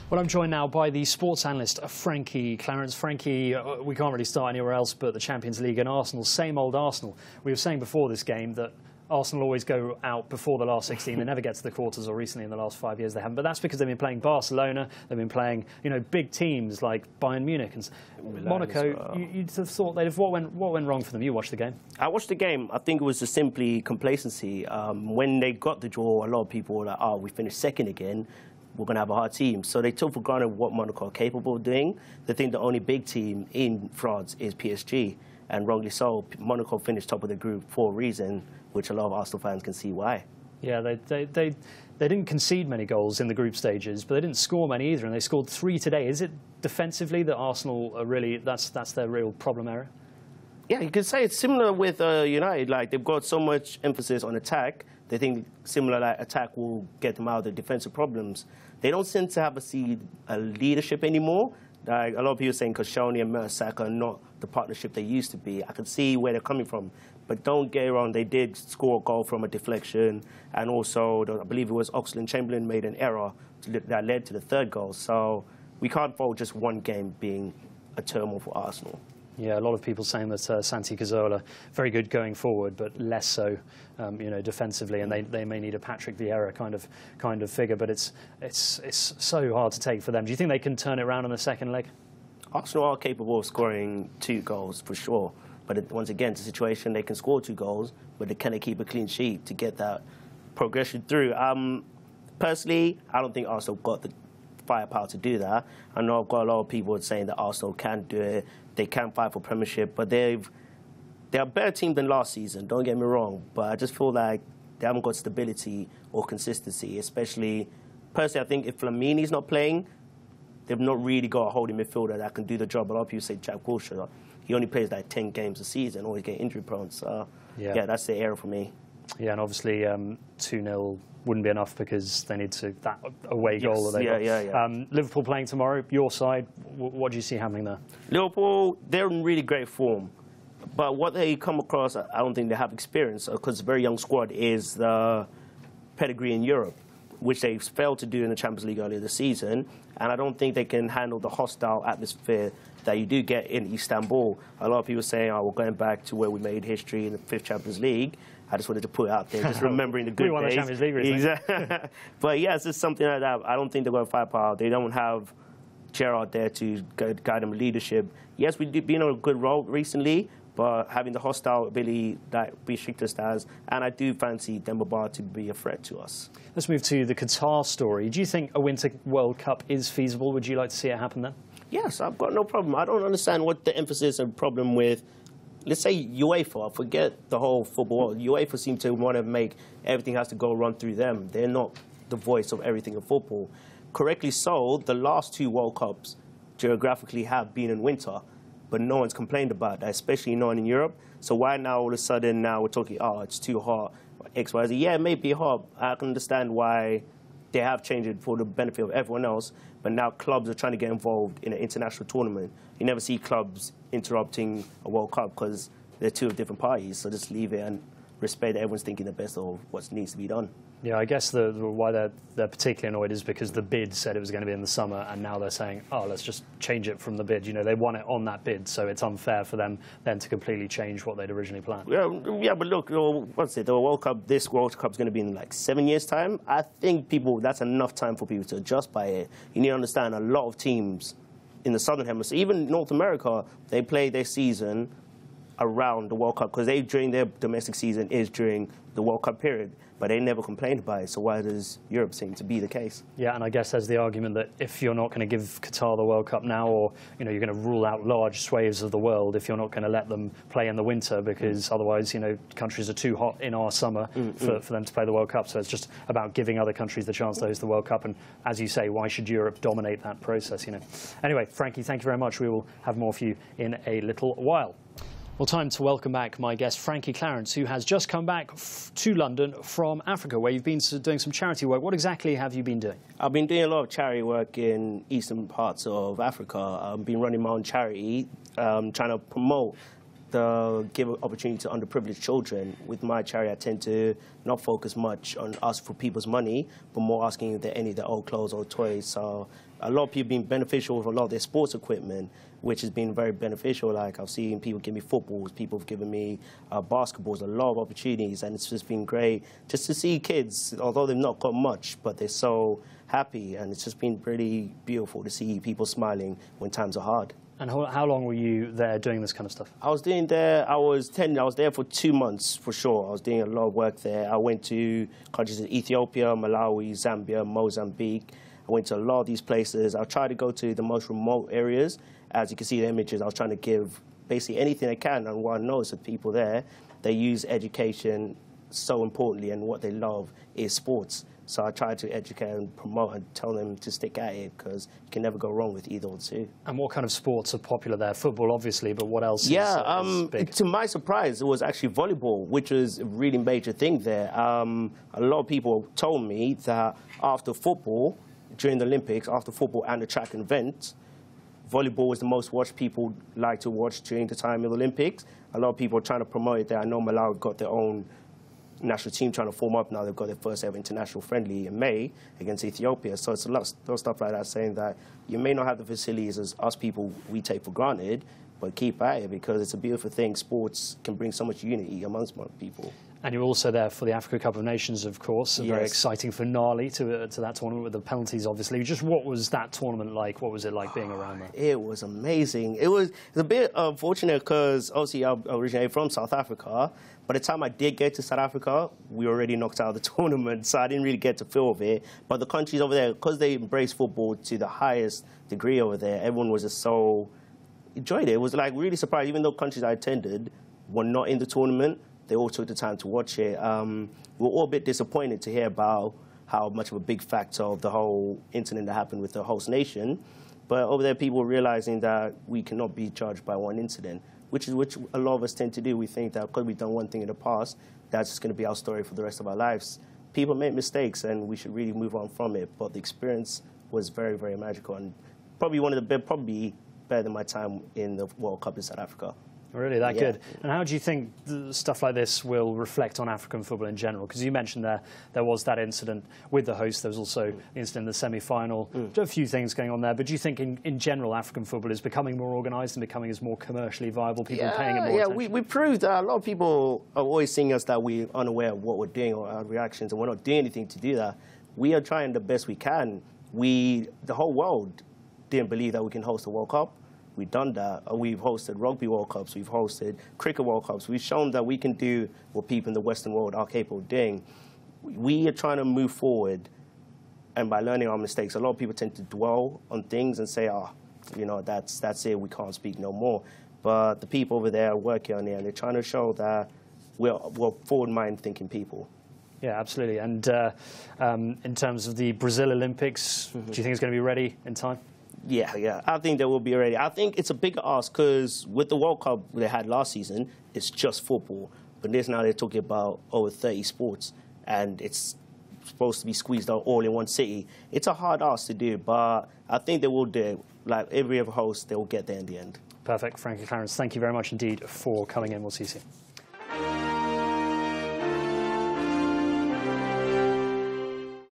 Well, I'm joined now by the sports analyst, Frankie Clarence. Frankie, we can't really start anywhere else but the Champions League and Arsenal. Same old Arsenal. We were saying before this game that Arsenal always go out before the last 16. They never get to the quarters, or recently in the last 5 years they haven't. But that's because they've been playing Barcelona. They've been playing, big teams like Bayern Munich and Monaco. Well. You'd have thought they'd have. What went wrong for them? You watched the game. I watched the game. I think it was just simply complacency. When they got the draw, a lot of people were like, "Oh, we finished second again. We're going to have a hard team." So they took for granted what Monaco are capable of doing. They think the only big team in France is PSG, and wrongly so. Monaco finished top of the group for a reason, which a lot of Arsenal fans can see why. Yeah, they didn't concede many goals in the group stages, but they didn't score many either, and they scored 3 today. Is it defensively that Arsenal are really, that's their real problem area? Yeah, you could say it's similar with United. Like, they've got so much emphasis on attack. They think similar attack will get them out of the defensive problems. They don't seem to have a leadership anymore. Like, a lot of people are saying Koscielny and Mertesacker are not the partnership they used to be. I can see where they're coming from. But don't get wrong, they did score a goal from a deflection. And also, I believe it was Oxlade-Chamberlain made an error that led to the third goal. So we can't fault just one game being a turmoil for Arsenal. Yeah, a lot of people saying that Santi Cazorla, very good going forward, but less so, defensively, and they may need a Patrick Vieira kind of figure. But it's so hard to take for them. Do you think they can turn it around in the second leg? Arsenal are capable of scoring 2 goals for sure, but once again, it's a situation they can score 2 goals, but can they keep a clean sheet to get that progression through? Personally, I don't think Arsenal got the firepower to do that. I know I've got a lot of people saying that Arsenal can do it. They can fight for Premiership, but they're a better team than last season, don't get me wrong, but I just feel like they haven't got stability or consistency, especially, personally, I think if Flamini's not playing, they've not really got a holding midfielder that can do the job. A lot of people say Jack Wilshere, he only plays like 10 games a season, or he get injury prone, so yeah, that's the error for me. Yeah, and obviously 2-0 wouldn't be enough because they need to, that away goal that they got. Yeah. Liverpool playing tomorrow, your side, what do you see happening there? Liverpool, they're in really great form. But what they come across, I don't think they have experience, because it's a very young squad, is the pedigree in Europe, which they failed to do in the Champions League earlier this season. And I don't think they can handle the hostile atmosphere that you do get in Istanbul. A lot of people saying, oh, we're going back to where we made history in the 5th Champions League. I just wanted to put it out there, just remembering the good days. We won the Champions League recently. Exactly. But yeah, it's just something like that. I don't think they've got firepower. They don't have Gerrard there to guide them leadership. Yes, we've been on a good roll recently, but having the hostile ability that Besiktas has, and I do fancy Demba Ba to be a threat to us. Let's move to the Qatar story. Do you think a Winter World Cup is feasible? Would you like to see it happen then? Yes, I've got no problem. I don't understand what the emphasis and problem with, let's say, UEFA. Forget the whole football. UEFA seem to want to make everything has to go run through them. They're not the voice of everything in football. Correctly so, the last 2 World Cups geographically have been in winter, but no one's complained about that, especially not in Europe. So why now all of a sudden now we're talking, oh, it's too hot, X, Y, Z. Yeah, it may be hot. I can understand why they have changed it for the benefit of everyone else, but now clubs are trying to get involved in an international tournament. You never see clubs interrupting a World Cup because they're 2 different parties, so just leave it and respect that everyone's thinking the best of what needs to be done. Yeah, I guess why they're particularly annoyed is because the bid said it was going to be in the summer, and now they're saying, oh, let's just change it from the bid. They won it on that bid, so it's unfair for them then to completely change what they'd originally planned. Yeah, but look, what's it? The World Cup, this World Cup is going to be in like 7 years' time. I think that's enough time for people to adjust by it. You need to understand a lot of teams in the Southern Hemisphere, even North America, they play their season around the World Cup because during their domestic season is during the World Cup period, but they never complained about it. So why does Europe seem to be the case? Yeah, and I guess there's the argument that if you're not going to give Qatar the World Cup now, or you're going to rule out large swathes of the world if you're not going to let them play in the winter, because otherwise, countries are too hot in our summer for them to play the World Cup. So it's just about giving other countries the chance to host the World Cup. And as you say, why should Europe dominate that process? Anyway, Frankie, thank you very much. We will have more for you in a little while. Well, time to welcome back my guest, Frankie Clarence, who has just come back to London from Africa, where you've been doing some charity work. What exactly have you been doing? I've been doing a lot of charity work in eastern parts of Africa. I've been running my own charity, trying to promote give opportunity to underprivileged children. With my charity, I tend to not focus much on asking for people's money, but more asking if they any of their old clothes or toys. So a lot of people being beneficial with a lot of their sports equipment, which has been very beneficial. Like I've seen people give me footballs, people have given me basketballs, a lot of opportunities, and it's just been great just to see kids, although they've not got much, but they're so happy, and it's just been pretty beautiful to see people smiling when times are hard. And how long were you there doing this kind of stuff? I was there for 2 months for sure. I was doing a lot of work there. I went to countries in Ethiopia, Malawi, Zambia, Mozambique. I went to a lot of these places. I tried to go to the most remote areas. As you can see the images, I was trying to give basically anything I can. And what I noticed with people there, they use education so importantly, and what they love is sports. So I try to educate and promote and tell them to stick at it, because you can never go wrong with either or two. And what kind of sports are popular there? Football, obviously, but what else is big? To my surprise, it was actually volleyball, which was a really major thing there. A lot of people told me that after football, during the Olympics, after football and the track event, volleyball was the most watched people like to watch during the time of the Olympics. A lot of people are trying to promote it there. I know Malawi got their own national team trying to form up now. They've got their first ever international friendly in May against Ethiopia. So it's a lot of stuff like that, saying that you may not have the facilities as us people we take for granted, but keep at it, because it's a beautiful thing. Sports can bring so much unity amongst people. And you're also there for the Africa Cup of Nations, of course. A very exciting finale to that tournament with the penalties, obviously. Just what was that tournament like? What was it like being around there? It was amazing. It was a bit unfortunate because, obviously, I originated from South Africa. By the time I did get to South Africa, we were already knocked out of the tournament, so I didn't really get to feel of it. But the countries over there, because they embraced football to the highest degree over there, everyone was just so enjoyed it. It was like really surprised, even though countries I attended were not in the tournament, they all took the time to watch it. We were all a bit disappointed to hear about how much of a big factor of the whole incident that happened with the host nation. But over there, people were realizing that we cannot be judged by one incident, which a lot of us tend to do. We think that because we've done one thing in the past, that's just going to be our story for the rest of our lives. People make mistakes, and we should really move on from it. But the experience was very, very magical, and probably probably better than my time in the World Cup in South Africa. Really, that good. And how do you think stuff like this will reflect on African football in general? Because you mentioned there was that incident with the host. There was also the incident in the semi-final. A few things going on there. But do you think, in general, African football is becoming more organised and becoming as more commercially viable? People are paying it more attention? Yeah, we proved that. A lot of people are always seeing us that we're unaware of what we're doing or our reactions, and we're not doing anything to do that. We are trying the best we can. The whole world didn't believe that we can host a World Cup. We've done that. We've hosted Rugby World Cups. We've hosted Cricket World Cups. We've shown that we can do what people in the Western world are capable of doing. We are trying to move forward, and by learning our mistakes, a lot of people tend to dwell on things and say, that's it, we can't speak no more. But the people over there are working on it, and they're trying to show that we're forward-mind thinking people. Yeah, absolutely. And in terms of the Brazil Olympics, do you think it's going to be ready in time? Yeah, I think they will be ready. I think it's a bigger ask because with the World Cup they had last season, it's just football. But this now they're talking about over 30 sports, and it's supposed to be squeezed out all in one city. It's a hard ask to do, but I think they will do it. Like every other host, they will get there in the end. Perfect. Frankie Clarence, thank you very much indeed for coming in. We'll see you soon.